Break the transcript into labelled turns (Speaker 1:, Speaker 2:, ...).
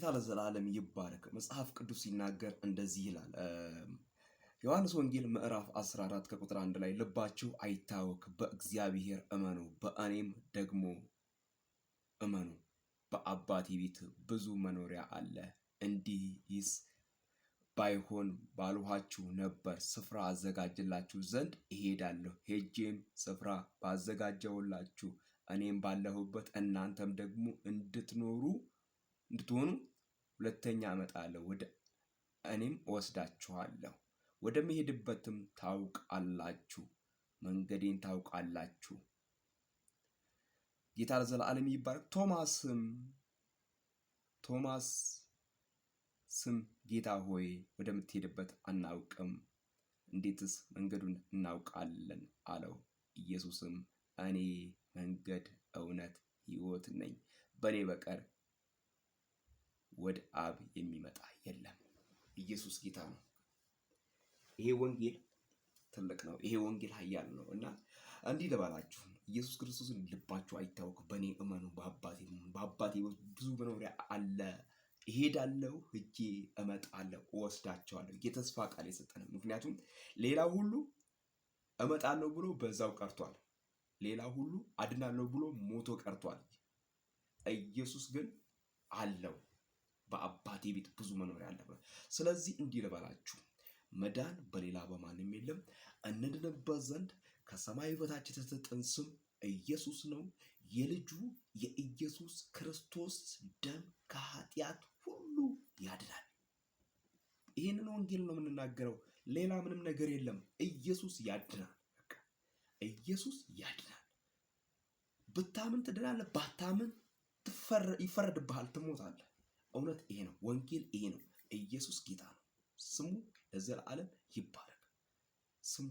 Speaker 1: ለዘላለም ይባረክ። መጽሐፍ ቅዱስ ሲናገር እንደዚህ ይላል። ዮሐንስ ወንጌል ምዕራፍ 14 ከቁጥር 1 ላይ ልባችሁ አይታወክ፣ በእግዚአብሔር እመኑ፣ በእኔም ደግሞ እመኑ። በአባቴ ቤት ብዙ መኖሪያ አለ። እንዲህስ ባይሆን ባልኋችሁ ነበር። ስፍራ አዘጋጅላችሁ ዘንድ እሄዳለሁ። ሄጄም ስፍራ ባዘጋጀውላችሁ እኔም ባለሁበት እናንተም ደግሞ እንድትሆኑ ሁለተኛ እመጣለሁ፣ ወደ እኔም እወስዳችኋለሁ። ወደምሄድበትም ታውቃላችሁ፣ መንገዴን ታውቃላችሁ። ጌታ ለዘላለም ይባረክ። ቶማስም ጌታ ሆይ ወደምትሄድበት አናውቅም፣ እንዴትስ መንገዱን እናውቃለን አለው። ኢየሱስም እኔ መንገድ፣ እውነት፣ ሕይወት ነኝ፣ በእኔ በቀር ወደ አብ የሚመጣ የለም። ኢየሱስ ጌታ ነው። ይሄ ወንጌል ትልቅ ነው። ይሄ ወንጌል ኃያል ነው እና እንዲህ ልበላችሁ፣ ኢየሱስ ክርስቶስን ልባችሁ አይታወክ፣ በእኔ እመኑ፣ በአባቴ ብዙ መኖሪያ አለ። እሄዳለሁ፣ ሄጄ እመጣለሁ፣ እወስዳቸዋለሁ። የተስፋ ቃል የሰጠን። ምክንያቱም ሌላ ሁሉ እመጣለሁ ብሎ በዛው ቀርቷል። ሌላ ሁሉ አድናለሁ ብሎ ሞቶ ቀርቷል። ኢየሱስ ግን አለው፣ በአባቴ ቤት ብዙ መኖሪያ አለ። ስለዚህ እንዲህ ልበላችሁ፣ መዳን በሌላ በማንም የለም። እንድንበት ዘንድ ከሰማይ በታች የተሰጠን ስም ኢየሱስ ነው። የልጁ የኢየሱስ ክርስቶስ ደም ከኃጢአት ሁሉ ያድናል። ይህንን ወንጌል ነው የምንናገረው። ሌላ ምንም ነገር የለም። ኢየሱስ ያድናል። ኢየሱስ ያድናል። ብታምን ትድናለህ፣ ባታምን ይፈረድብሃል፣ ትሞታለህ። እውነት ይሄ ነው። ወንጌል ይሄ ነው። ኢየሱስ ጌታ ነው። ስሙ ለዘላለም ይባረክ። ስሙ